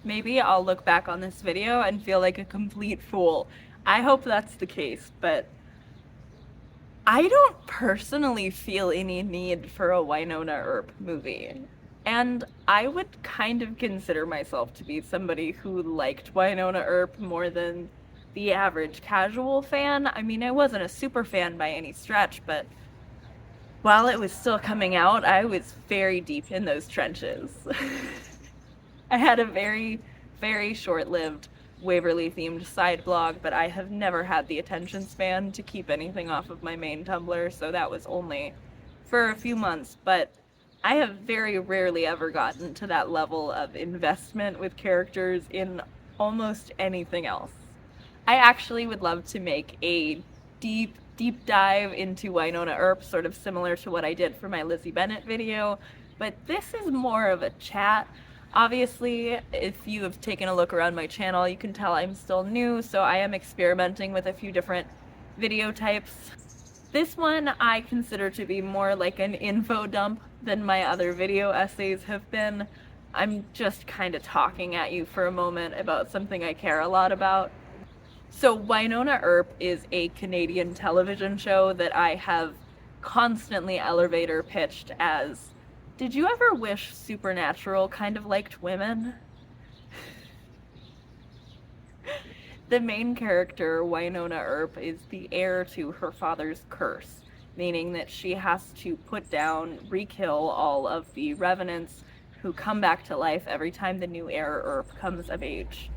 Maybe I'll look back on this video and feel like a complete fool. I hope that's the case, but I don't personally feel any need for a Wynonna Earp movie. And I would kind of consider myself to be somebody who liked Wynonna Earp more than the average casual fan. I mean, I wasn't a super fan by any stretch, but while it was still coming out, I was very deep in those trenches. I had a very short-lived Waverly-themed side blog, but I have never had the attention span to keep anything off of my main Tumblr, so that was only for a few months. But I have very rarely ever gotten to that level of investment with characters in almost anything else. I actually would love to make a deep dive into Wynonna Earp, sort of similar to what I did for my Lizzie Bennett video, but this is more of a chat. Obviously, if you have taken a look around my channel, you can tell I'm still new, so I am experimenting with a few different video types. This one I consider to be more like an info dump than my other video essays have been. I'm just kind of talking at you for a moment about something I care a lot about. So Wynonna Earp is a Canadian television show that I have constantly elevator pitched as, did you ever wish Supernatural kind of liked women? The main character, Wynonna Earp, is the heir to her father's curse, meaning that she has to put down, re-kill all of the revenants who come back to life every time the new heir Earp comes of age.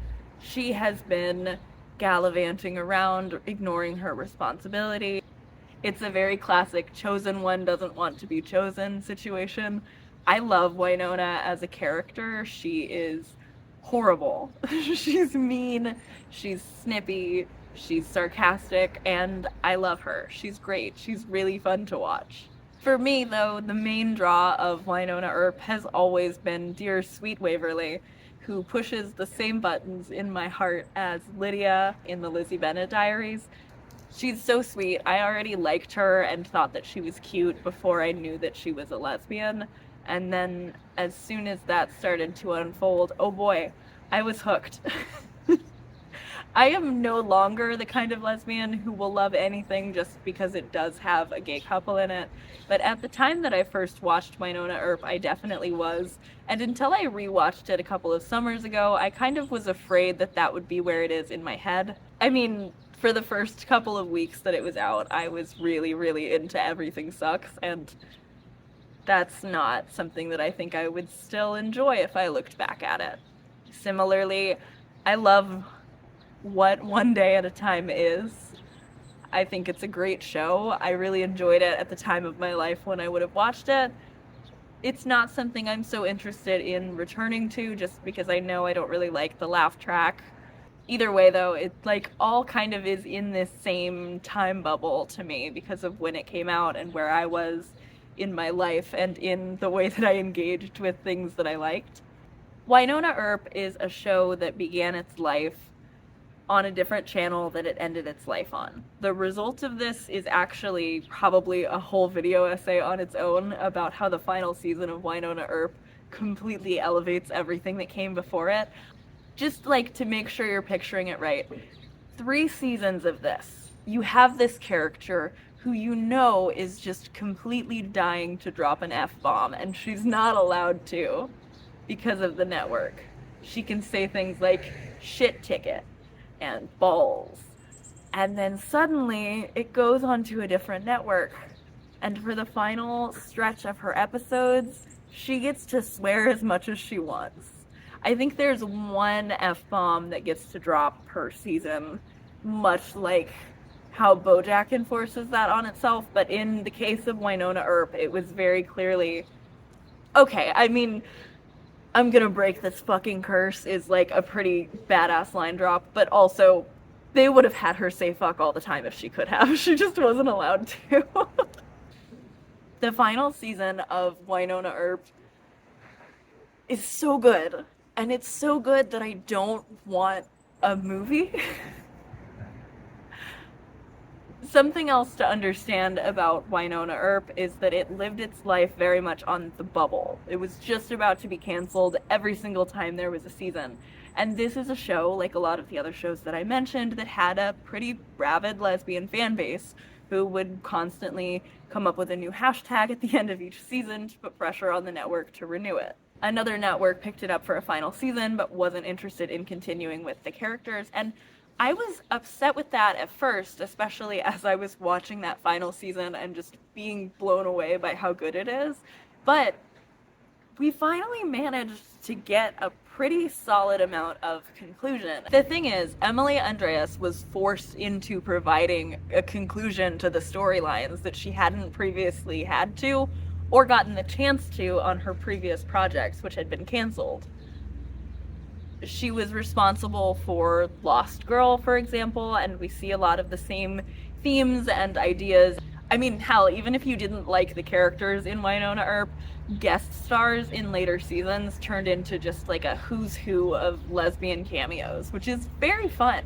She has been gallivanting around, ignoring her responsibility. It's a very classic chosen one doesn't want to be chosen situation. I love Wynonna as a character. She is horrible. She's mean, she's snippy, she's sarcastic, and I love her. She's great. She's really fun to watch. For me, though, the main draw of Wynonna Earp has always been dear sweet Waverly, who pushes the same buttons in my heart as Lydia in the Lizzie Bennett Diaries. She's so sweet. I already liked her and thought that she was cute before I knew that she was a lesbian. And then as soon as that started to unfold, oh boy, I was hooked. I am no longer the kind of lesbian who will love anything just because it does have a gay couple in it. But at the time that I first watched Wynonna Earp, I definitely was. And until I rewatched it a couple of summers ago, I kind of was afraid that that would be where it is in my head. I mean, for the first couple of weeks that it was out, I was really into Everything Sucks, and that's not something that I think I would still enjoy if I looked back at it. Similarly, I love What One Day at a Time is. I think it's a great show. I really enjoyed it at the time of my life when I would have watched it. It's not something I'm so interested in returning to just because I know I don't really like the laugh track. Either way, though, it like all kind of is in this same time bubble to me because of when it came out and where I was in my life and in the way that I engaged with things that I liked. Wynonna Earp is a show that began its life on a different channel that it ended its life on. The result of this is actually probably a whole video essay on its own about how the final season of Wynonna Earp completely elevates everything that came before it. Just like to make sure you're picturing it right, 3 seasons of this. You have this character who you know is just completely dying to drop an F-bomb, and she's not allowed to because of the network. She can say things like shit ticket and balls. And then suddenly it goes onto a different network. And for the final stretch of her episodes, she gets to swear as much as she wants. I think there's one F-bomb that gets to drop per season, much like how BoJack enforces that on itself, but in the case of Wynonna Earp, it was very clearly, okay, I mean, I'm gonna break this fucking curse is like a pretty badass line drop, but also they would have had her say fuck all the time if she could have. She just wasn't allowed to. The final season of Wynonna Earp is so good. And it's so good that I don't want a movie. Something else to understand about Wynonna Earp is that it lived its life very much on the bubble. It was just about to be canceled every single time there was a season. And this is a show, like a lot of the other shows that I mentioned, that had a pretty rabid lesbian fan base who would constantly come up with a new hashtag at the end of each season to put pressure on the network to renew it. Another network picked it up for a final season but wasn't interested in continuing with the characters, and I was upset with that at first, especially as I was watching that final season and just being blown away by how good it is. But we finally managed to get a pretty solid amount of conclusion. The thing is, Emily Andreas was forced into providing a conclusion to the storylines that she hadn't previously had to or gotten the chance to on her previous projects, which had been canceled. She was responsible for Lost Girl, for example, and we see a lot of the same themes and ideas. I mean, hell, even if you didn't like the characters in Wynonna Earp, guest stars in later seasons turned into just like a who's who of lesbian cameos, which is very fun.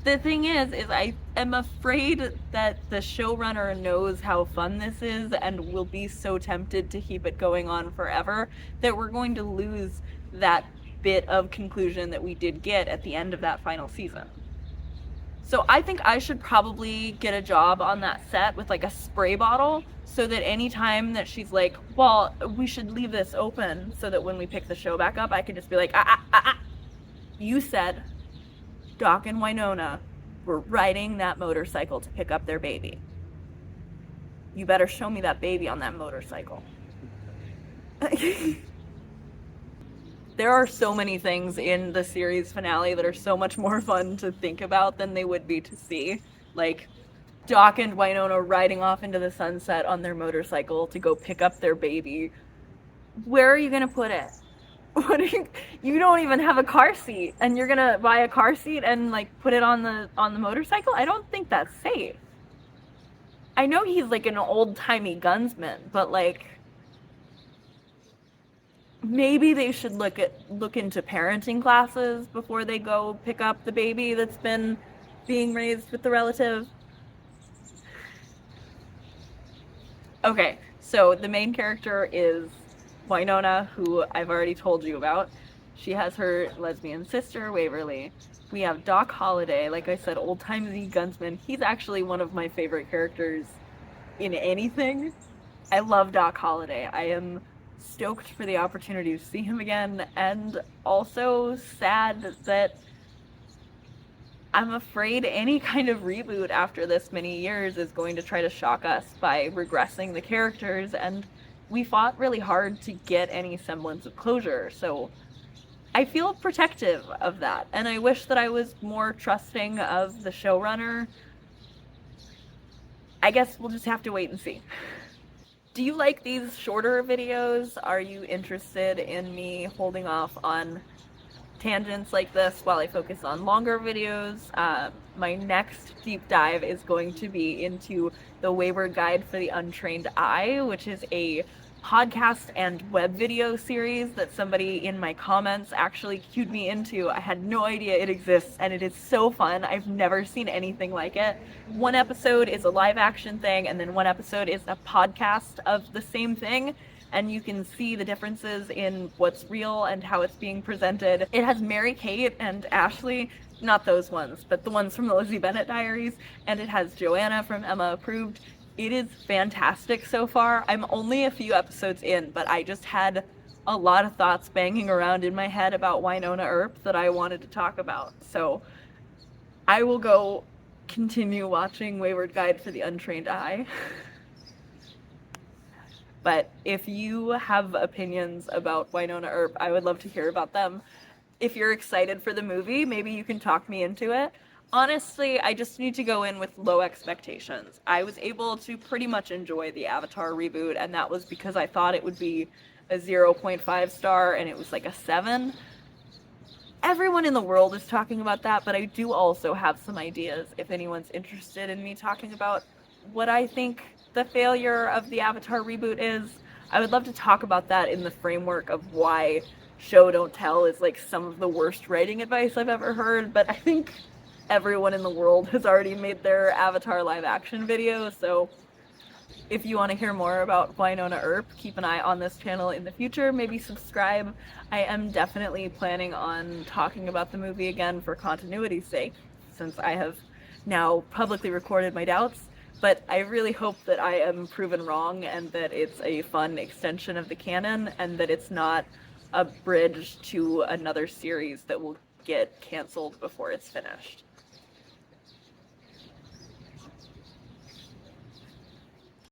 The thing is I am afraid that the showrunner knows how fun this is and will be so tempted to keep it going on forever that we're going to lose that bit of conclusion that we did get at the end of that final season. So I think I should probably get a job on that set with like a spray bottle so that anytime that she's like, well, we should leave this open so that when we pick the show back up, I can just be like, you said Doc and Wynonna were riding that motorcycle to pick up their baby. You better show me that baby on that motorcycle. There are so many things in the series finale that are so much more fun to think about than they would be to see. Like Doc and Wynonna riding off into the sunset on their motorcycle to go pick up their baby. Where are you gonna put it? You don't even have a car seat, and you're gonna buy a car seat and like put it on the motorcycle? I don't think that's safe. I know he's like an old-timey gunsman, but like maybe they should look into parenting classes before they go pick up the baby that's been being raised with the relative. Okay, so the main character is Wynonna, who I've already told you about. She has her lesbian sister, Waverly. We have Doc Holliday, like I said, old-timey gunsman. He's actually one of my favorite characters in anything. I love Doc Holliday. I am stoked for the opportunity to see him again, and also sad that I'm afraid any kind of reboot after this many years is going to try to shock us by regressing the characters, and we fought really hard to get any semblance of closure, so I feel protective of that, and I wish that I was more trusting of the showrunner. I guess we'll just have to wait and see. Do you like these shorter videos? Are you interested in me holding off on tangents like this while I focus on longer videos? My next deep dive is going to be into the Wayward Guide for the Untrained Eye, which is a podcast and web video series that somebody in my comments actually cued me into. I had no idea it exists, and it is so fun. I've never seen anything like it. One episode is a live action thing, and then one episode is a podcast of the same thing, and you can see the differences in what's real and how it's being presented. It has Mary-Kate and Ashley, not those ones, but the ones from the Lizzie Bennet Diaries, and it has Joanna from Emma Approved. It is fantastic so far. I'm only a few episodes in, but I just had a lot of thoughts banging around in my head about Wynonna Earp that I wanted to talk about. So I will go continue watching Wayward Guide for the Untrained Eye. But if you have opinions about Wynonna Earp, I would love to hear about them. If you're excited for the movie, maybe you can talk me into it. Honestly, I just need to go in with low expectations. I was able to pretty much enjoy the Avatar reboot, and that was because I thought it would be a 0.5 star, and it was like a 7. Everyone in the world is talking about that, but I do also have some ideas if anyone's interested in me talking about what I think the failure of the Avatar reboot is. I would love to talk about that in the framework of why show don't tell is like some of the worst writing advice I've ever heard, but I think everyone in the world has already made their Avatar live action video, so if you want to hear more about Wynonna Earp, keep an eye on this channel in the future. Maybe subscribe. I am definitely planning on talking about the movie again for continuity's sake, since I have now publicly recorded my doubts. But I really hope that I am proven wrong and that it's a fun extension of the canon and that it's not a bridge to another series that will get canceled before it's finished.